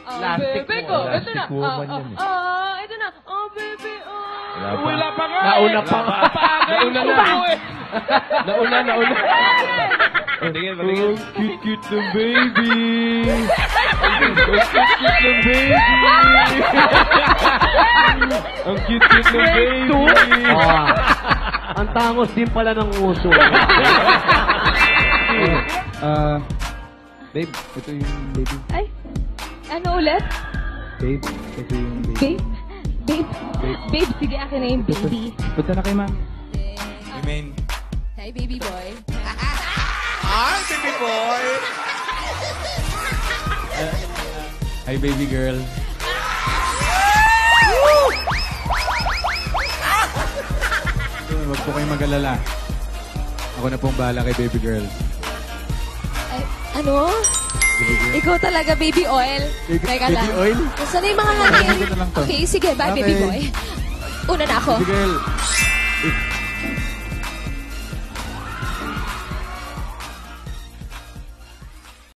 Plastic bebe ko. Ito na. Plastic woman yan eh. Ito na. Bebe. Wala pa nga. Nauna pa nga. Nauna na. Nauna. Patingin. Oh, cute ng baby. Ang cute ng baby. Ang cute ng baby. Ang tangos din pala ng uso. Babe, ito yung baby. Ay, ano ulit? Babe, ito yung baby. Babe, sige, akin na yung baby. Punta na kay ma'am. Hi, baby boy. Baby boy. Hi, baby girl. Huwag po kayong mag-alala. Ako na pong bahala kay baby girl. Ay, ano? Ikaw talaga, baby oil. Teka lang. Baby oil? Nasaan na yung mga hangin? Baby ko na lang to. Okay, sige, bye, baby Okay. boy. Una na ako. Baby girl.